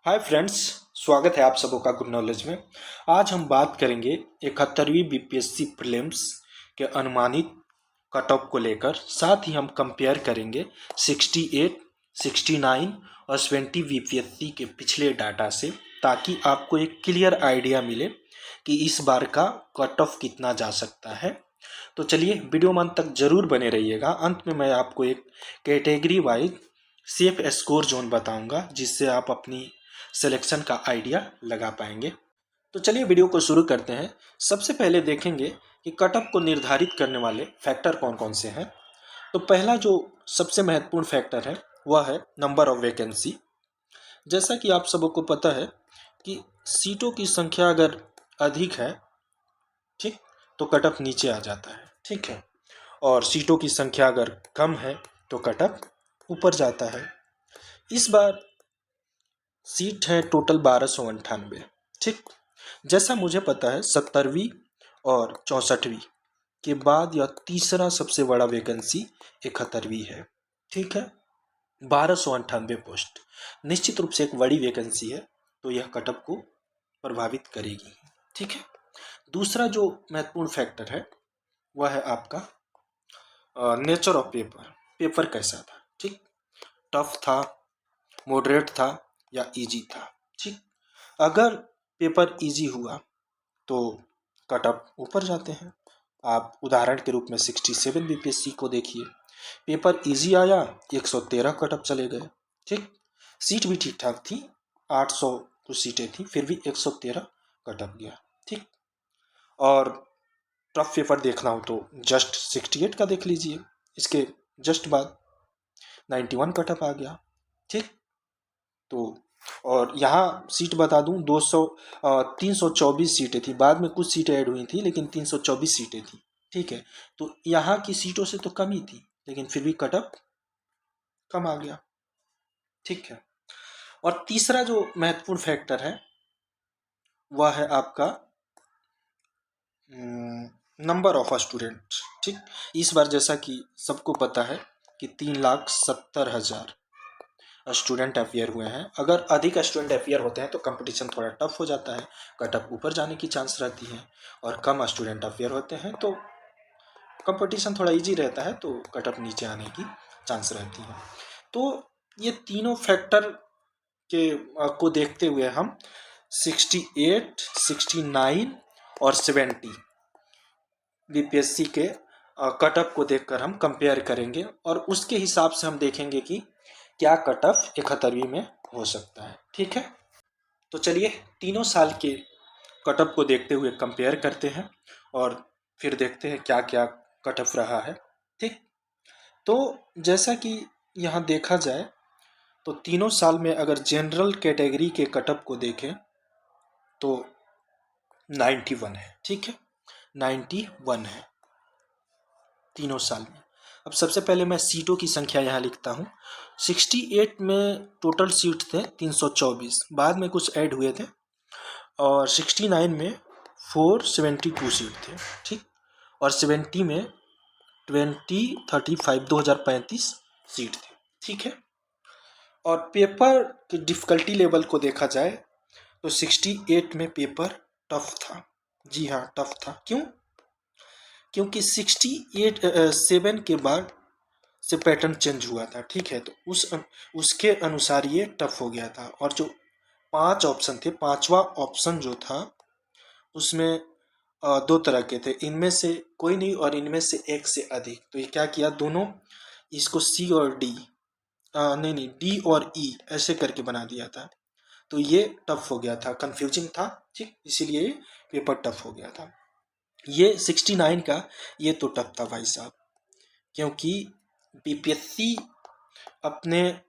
Hi friends, स्वागत है आप सबों का गुड नॉलेज में। आज हम बात करेंगे 71वीं बीपीएससी प्रीलिम्स के अनुमानित कट ऑफ को लेकर। साथ ही हम कंपेयर करेंगे 68, 69 और 70 बीपीएससी के पिछले डाटा से, ताकि आपको एक क्लियर आइडिया मिले कि इस बार का कट ऑफ कितना जा सकता है। तो चलिए वीडियो में अंत तक जरूर बने रहिएगा। अंत में मैं आपको एक category wise safe score zone बताऊंगा, जिससे आप अपनी सिलेक्शन का आइडिया लगा पाएंगे। तो चलिए वीडियो को शुरू करते हैं। सबसे पहले देखेंगे कि कट ऑफ को निर्धारित करने वाले फैक्टर कौन कौन से हैं। तो पहला जो सबसे महत्वपूर्ण फैक्टर है वह है नंबर ऑफ वैकेंसी। जैसा कि आप सबको पता है कि सीटों की संख्या अगर अधिक है, ठीक, तो कट ऑफ नीचे आ जाता है, ठीक है, और सीटों की संख्या अगर कम है तो कट ऑफ ऊपर जाता है। इस बार सीट है टोटल 1298, ठीक। जैसा मुझे पता है 70वीं और 64वीं के बाद यह तीसरा सबसे बड़ा वैकेंसी 71वीं है, ठीक है। 1298 पोस्ट निश्चित रूप से एक बड़ी वैकेंसी है, तो यह कट ऑफ को प्रभावित करेगी, ठीक है। दूसरा जो महत्वपूर्ण फैक्टर है वह है आपका नेचर ऑफ पेपर। पेपर कैसा था, ठीक, टफ था, मॉडरेट था या इजी था, ठीक। अगर पेपर इजी हुआ तो कट ऑफ ऊपर जाते हैं। आप उदाहरण के रूप में 67 बीपीएससी को देखिए, पेपर इजी आया 113 कट ऑफ चले गए, ठीक। सीट भी ठीक ठाक थी, 800 कुछ सीटें थी, फिर भी 113 कट ऑफ गया, ठीक। और टफ पेपर देखना हो तो जस्ट 68 का देख लीजिए, इसके जस्ट बाद 91 कट ऑफ आ गया, ठीक। तो और यहाँ सीट बता दूं 324 सीटें थी, बाद में कुछ सीटें ऐड हुई थी, लेकिन 324 सीटें थी, ठीक है। तो यहाँ की सीटों से तो कम ही थी, लेकिन फिर भी कट ऑफ कम आ गया, ठीक है। और तीसरा जो महत्वपूर्ण फैक्टर है वह है आपका नंबर ऑफ स्टूडेंट, ठीक। इस बार जैसा कि सबको पता है कि 3,70,000 स्टूडेंट अपियर हुए हैं। अगर अधिक स्टूडेंट अपियर होते हैं तो कंपटीशन थोड़ा टफ हो जाता है, कट ऑफ ऊपर जाने की चांस रहती है, और कम स्टूडेंट अपियर होते हैं तो कंपटीशन थोड़ा इजी रहता है, तो कट ऑफ नीचे आने की चांस रहती है। तो ये तीनों फैक्टर के को देखते हुए हम 68, 69 और 70 बीपीएससी के कट ऑफ को देखकर हम कंपेयर करेंगे, और उसके हिसाब से हम देखेंगे कि क्या कट ऑफ 71वीं में हो सकता है, ठीक है। तो चलिए तीनों साल के कट ऑफ को देखते हुए कंपेयर करते हैं और फिर देखते हैं क्या क्या कट ऑफ रहा है, ठीक। तो जैसा कि यहाँ देखा जाए तो तीनों साल में अगर जनरल कैटेगरी के कट ऑफ को देखें तो 91 है, ठीक है, 91 है तीनों साल में। अब सबसे पहले मैं सीटों की संख्या यहाँ लिखता हूँ। 68 में टोटल सीट थे 324, बाद में कुछ ऐड हुए थे, और 69 में 472 सीट थे, ठीक। और 70 में 2035 सीट थे, ठीक है। और पेपर की डिफ़िकल्टी लेवल को देखा जाए तो 68 में पेपर टफ था। जी हाँ, टफ था। क्यों? क्योंकि 7 के बाद से पैटर्न चेंज हुआ था, ठीक है। तो उसके अनुसार ये टफ हो गया था। और जो 5 ऑप्शन थे, पांचवा ऑप्शन जो था उसमें 2 तरह के थे, इनमें से कोई नहीं और इनमें से एक से अधिक। तो ये क्या किया, दोनों इसको सी और डी, नहीं, डी और ई ऐसे करके बना दिया था। तो ये टफ हो गया था, कंफ्यूजिंग था, ठीक, इसीलिए पेपर टफ हो गया था। ये 69 का ये तो टफ था भाई साहब, क्योंकि बीपीएससी अपने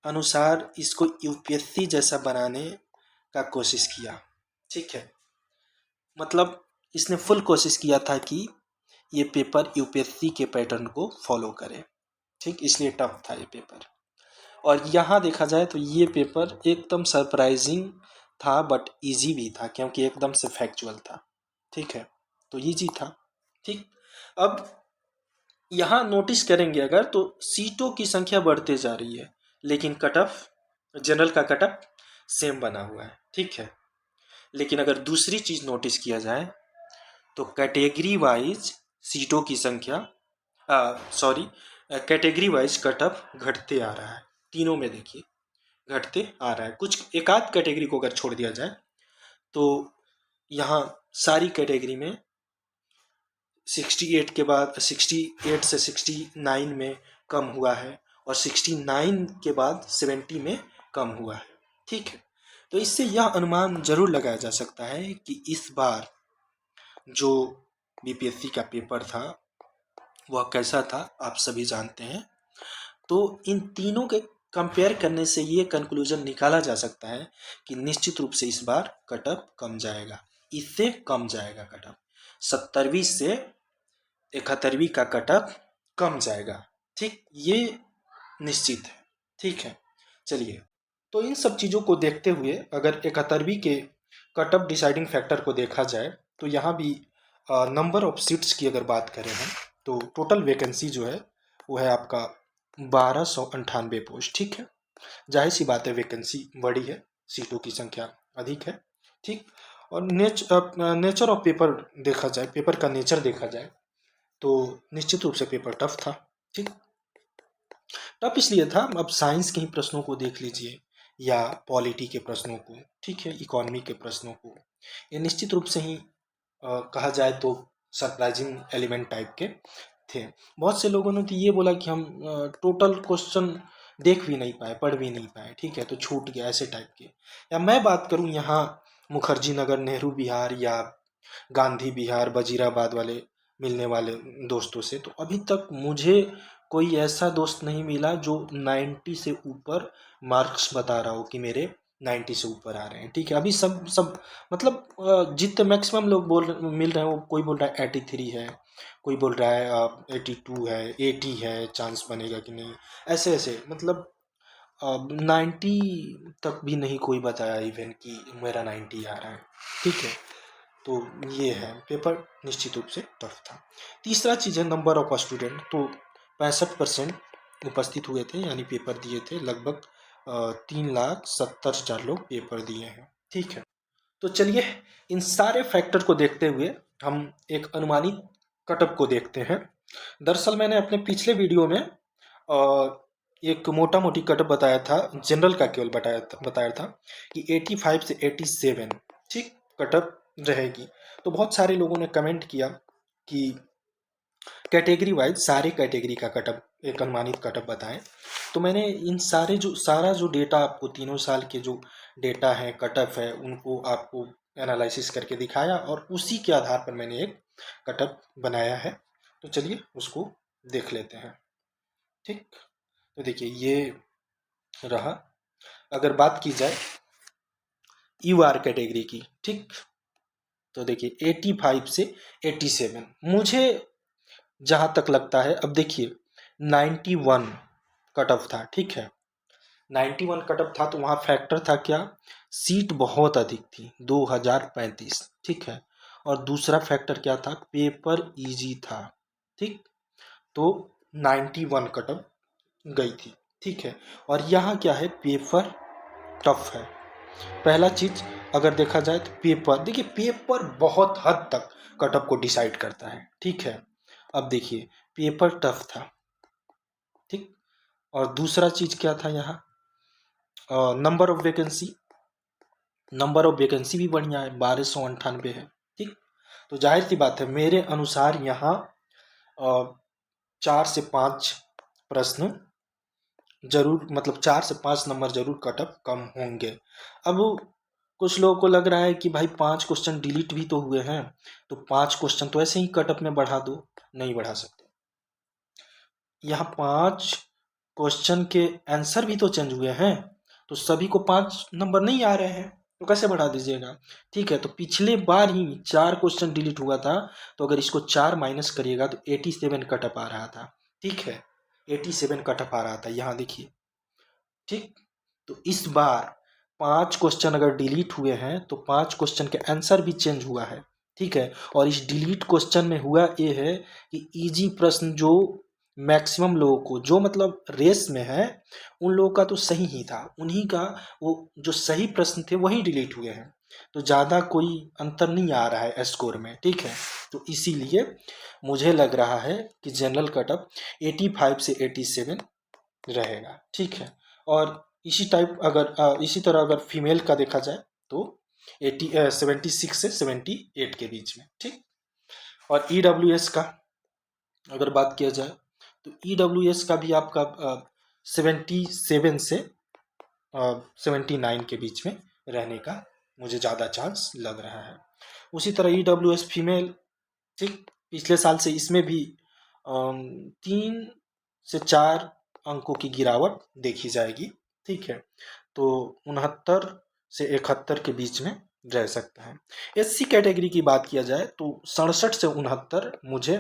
अनुसार इसको यूपीएससी जैसा बनाने का कोशिश किया, ठीक है। मतलब इसने फुल कोशिश किया था कि ये पेपर यूपीएससी के पैटर्न को फॉलो करे, ठीक, इसलिए टफ था ये पेपर। और यहाँ देखा जाए तो ये पेपर एकदम सरप्राइजिंग था, बट इजी भी था, क्योंकि एकदम से फैक्चुअल था, ठीक है। तो इजी था, ठीक। अब यहाँ नोटिस करेंगे अगर, तो सीटों की संख्या बढ़ते जा रही है, लेकिन कट ऑफ जनरल का कट ऑफ सेम बना हुआ है, ठीक है। लेकिन अगर दूसरी चीज़ नोटिस किया जाए तो कैटेगरी वाइज सीटों की संख्या कैटेगरी वाइज कट ऑफ घटते आ रहा है। तीनों में देखिए घटते आ रहा है। कुछ एक आध कैटेगरी को अगर छोड़ दिया जाए तो यहाँ सारी कैटेगरी में 68 के बाद 68 से 69 में कम हुआ है और 69 के बाद 70 में कम हुआ है, ठीक है। तो इससे यह अनुमान जरूर लगाया जा सकता है कि इस बार जो बीपीएससी का पेपर था वह कैसा था, आप सभी जानते हैं। तो इन तीनों के कंपेयर करने से ये कंक्लूजन निकाला जा सकता है कि निश्चित रूप से इस बार कट ऑफ कम जाएगा, इससे कम जाएगा कट ऑफ। 70वीं से 71वीं का कट ऑफ कम जाएगा, ठीक, ये निश्चित है, ठीक है। चलिए, तो इन सब चीज़ों को देखते हुए अगर 71वीं के कट ऑफ डिसाइडिंग फैक्टर को देखा जाए तो यहाँ भी नंबर ऑफ सीट्स की अगर बात करें हम तो टोटल वैकेंसी जो है वो है आपका 1298 पोस्ट, ठीक है। जाहिर सी बात है वैकेंसी बड़ी है, सीटों की संख्या अधिक है, ठीक। और नेचर ऑफ पेपर देखा जाए, पेपर का नेचर देखा जाए तो निश्चित रूप से पेपर टफ था, ठीक। टफ इसलिए था, अब साइंस के ही प्रश्नों को देख लीजिए या पॉलिटी के प्रश्नों को, ठीक है, इकोनॉमी के प्रश्नों को, ये निश्चित रूप से ही कहा जाए तो सरप्राइजिंग एलिमेंट टाइप के थे। बहुत से लोगों ने तो ये बोला कि हम टोटल क्वेश्चन देख भी नहीं पाए, पढ़ भी नहीं पाए, ठीक है, तो छूट गया, ऐसे टाइप के। या मैं बात करूं यहाँ मुखर्जी नगर, नेहरू बिहार या गांधी बिहार, वजीराबाद वाले मिलने वाले दोस्तों से, तो अभी तक मुझे कोई ऐसा दोस्त नहीं मिला जो 90 से ऊपर मार्क्स बता रहा हो कि मेरे 90 से ऊपर आ रहे हैं, ठीक है। अभी सब सब मतलब जितने मैक्सिमम लोग मिल रहे हैं वो कोई बोल रहा है 83 है, कोई बोल रहा है 82 है, 80 है, चांस बनेगा कि नहीं, ऐसे ऐसे मतलब 90 तक भी नहीं कोई बताया इवन कि मेरा 90 आ रहा है, ठीक है। तो ये है, पेपर निश्चित रूप से टफ था। तीसरा चीज़ है नंबर ऑफ स्टूडेंट, तो 65% उपस्थित हुए थे, यानी पेपर दिए थे। लगभग 3,70,000 लोग पेपर दिए हैं, ठीक है। तो चलिए इन सारे फैक्टर को देखते हुए हम एक अनुमानित कटअप को देखते हैं। दरअसल मैंने अपने पिछले वीडियो में एक मोटा मोटी कटअप बताया था, जनरल का केवल बताया था कि 85 से 87, ठीक, कटअप रहेगी। तो बहुत सारे लोगों ने कमेंट किया कि कैटेगरी वाइज सारे कैटेगरी का कटअप, एक अनुमानित कटअप बताएं। तो मैंने इन सारा जो डेटा आपको, तीनों साल के जो डेटा है, कटअप है, उनको आपको एनालिसिस करके दिखाया और उसी के आधार पर मैंने एक कटअप बनाया है। तो चलिए उसको देख लेते हैं, ठीक। तो देखिए ये रहा। अगर बात की जाए यूआर कैटेगरी की, ठीक, तो देखिए 85 से 87 मुझे जहाँ तक लगता है, अब देखिए 91 कट ऑफ था, ठीक है। 91 कट ऑफ था तो वहाँ फैक्टर था क्या, सीट बहुत अधिक थी 2035, ठीक है। और दूसरा फैक्टर क्या था, पेपर इजी था, ठीक। तो 91 कट ऑफ गई थी, ठीक है। और यहाँ क्या है, पेपर टफ है। पहला चीज अगर देखा जाए तो पेपर, देखिए पेपर बहुत हद तक कट ऑफ को डिसाइड करता है, ठीक है। अब देखिए पेपर टफ था, ठीक। और दूसरा चीज क्या था यहाँ, number of vacancy, number of vacancy भी बढ़िया है, 1298 है, ठीक। तो जाहिर सी बात है मेरे अनुसार यहाँ 4 से 5 प्रश्न जरूर, मतलब 4 से 5 नंबर जरूर कट ऑफ कम होंगे। अब कुछ लोगों को लग रहा है कि भाई 5 क्वेश्चन डिलीट भी तो हुए हैं, तो 5 क्वेश्चन तो ऐसे ही कट ऑफ में बढ़ा दो, नहीं बढ़ा सकते। यहाँ 5 क्वेश्चन के आंसर भी तो चेंज हुए हैं, तो सभी को 5 नंबर नहीं आ रहे हैं, तो कैसे बढ़ा दीजिएगा, ठीक है। तो पिछले बार ही 4 क्वेश्चन डिलीट हुआ था, तो अगर इसको 4 माइनस करिएगा तो 87 कट ऑफ आ रहा था, ठीक है। 87 कट ऑफ आ रहा था, यहाँ देखिए, ठीक। तो इस बार 5 क्वेश्चन अगर डिलीट हुए हैं तो 5 क्वेश्चन के आंसर भी चेंज हुआ है, ठीक है। और इस डिलीट क्वेश्चन में हुआ ये है कि इजी प्रश्न जो मैक्सिमम लोगों को जो मतलब रेस में है उन लोगों का तो सही ही था, उन्हीं का वो जो सही प्रश्न थे वही डिलीट हुए हैं, तो ज़्यादा कोई अंतर नहीं आ रहा है स्कोर में, ठीक है। तो इसीलिए मुझे लग रहा है कि जनरल कटअप 85 से 87 रहेगा, ठीक है। और इसी टाइप अगर इसी तरह अगर फीमेल का देखा जाए तो 76 से 78 के बीच में, ठीक। और EWS का अगर बात किया जाए तो EWS का भी आपका 77 से 79 के बीच में रहने का मुझे ज़्यादा चांस लग रहा है। उसी तरह EWS फीमेल, ठीक, पिछले साल से इसमें भी 3 से 4 अंकों की गिरावट देखी जाएगी, ठीक है। तो 69 से 71 के बीच में रह सकता है। SC कैटेगरी की बात किया जाए तो 67 से 69 मुझे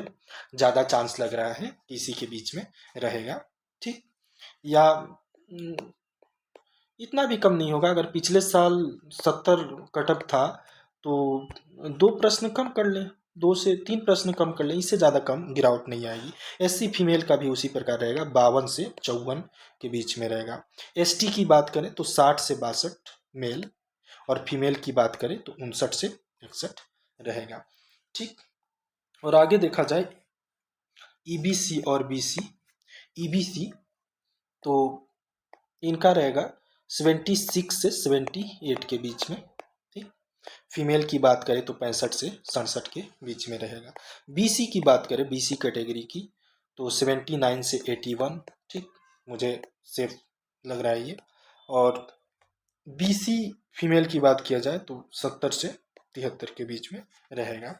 ज़्यादा चांस लग रहा है कि इसी के बीच में रहेगा, ठीक। या इतना भी कम नहीं होगा, अगर पिछले साल 70 कटअप था तो 2 प्रश्न कम कर लें, 2 से 3 प्रश्न कम कर लें, इससे ज़्यादा कम गिरावट नहीं आएगी। SC फीमेल का भी उसी प्रकार रहेगा, 52 से 54 के बीच में रहेगा। ST की बात करें तो 60 से 62 मेल, और फीमेल की बात करें तो 59 से 61 रहेगा, ठीक। और आगे देखा जाए EBC और BC, EBC तो इनका रहेगा 76 से 78 के बीच में, ठीक। फीमेल की बात करें तो 65 से 67 के बीच में रहेगा। BC की बात करें, BC कैटेगरी की, तो 79 से 81, ठीक, मुझे सेफ लग रहा है ये। और BC फीमेल की बात किया जाए तो 70 से 73 के बीच में रहेगा।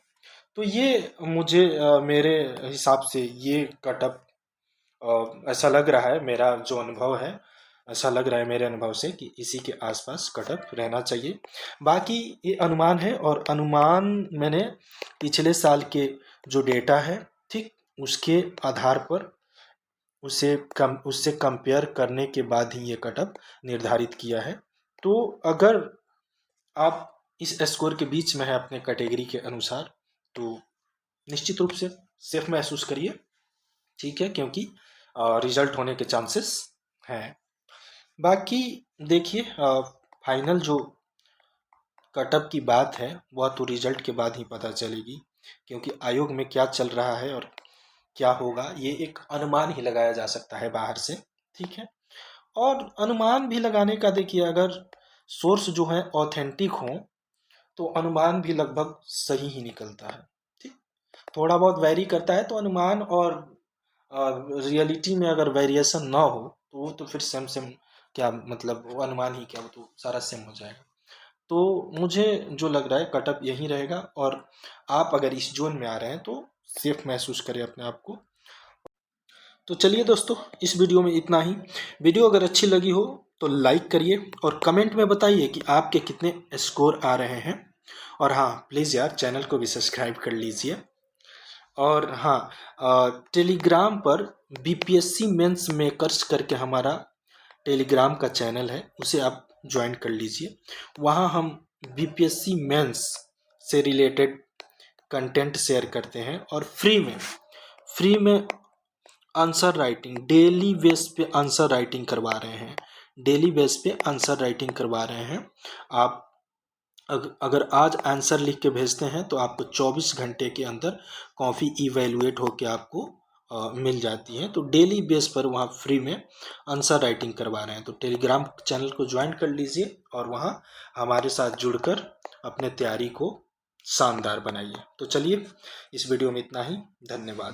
तो ये मुझे मेरे हिसाब से ये कटअप ऐसा लग रहा है, मेरा जो अनुभव है ऐसा लग रहा है मेरे अनुभव से कि इसी के आसपास कटअप रहना चाहिए। बाकी ये अनुमान है, और अनुमान मैंने पिछले साल के जो डेटा है, ठीक, उसके आधार पर उससे कंपेयर करने के बाद ही ये कटअप निर्धारित किया है। तो अगर आप इस स्कोर के बीच में है अपने कैटेगरी के अनुसार तो निश्चित रूप से सेफ महसूस करिए, ठीक है, क्योंकि रिजल्ट होने के चांसेस हैं। बाकी देखिए फाइनल जो कटअप की बात है वह तो रिजल्ट के बाद ही पता चलेगी, क्योंकि आयोग में क्या चल रहा है और क्या होगा ये एक अनुमान ही लगाया जा सकता है बाहर से, ठीक है। और अनुमान भी लगाने का देखिए, अगर सोर्स जो है ऑथेंटिक हो तो अनुमान भी लगभग सही ही निकलता है, ठीक। थोड़ा बहुत वैरी करता है तो अनुमान, और रियलिटी में अगर वेरिएशन ना हो तो वो तो फिर सेम सेम, क्या मतलब वो अनुमान ही क्या, वो तो सारा सेम हो जाएगा। तो मुझे जो लग रहा है कटअप यही रहेगा, और आप अगर इस जोन में आ रहे हैं तो सेफ महसूस करें अपने आप को। तो चलिए दोस्तों, इस वीडियो में इतना ही। वीडियो अगर अच्छी लगी हो तो लाइक करिए, और कमेंट में बताइए कि आपके कितने स्कोर आ रहे हैं। और हाँ, प्लीज़ यार चैनल को भी सब्सक्राइब कर लीजिए। और हाँ, टेलीग्राम पर BPSC मेंस मेकर्स करके हमारा टेलीग्राम का चैनल है, उसे आप ज्वाइन कर लीजिए। वहाँ हम BPSC मेंस से रिलेटेड कंटेंट शेयर करते हैं, और फ्री में आंसर राइटिंग डेली बेस पे आंसर राइटिंग करवा रहे हैं, डेली बेस पे आंसर राइटिंग करवा रहे हैं। आप अगर आज आंसर लिख के भेजते हैं तो आपको 24 घंटे के अंदर कॉपी इवेलुएट होके आपको मिल जाती है। तो डेली बेस पर वहाँ फ्री में आंसर राइटिंग करवा रहे हैं, तो टेलीग्राम चैनल को ज्वाइन कर लीजिए और वहाँ हमारे साथ जुड़कर अपने तैयारी को शानदार बनाइए। तो चलिए, इस वीडियो में इतना ही। धन्यवाद।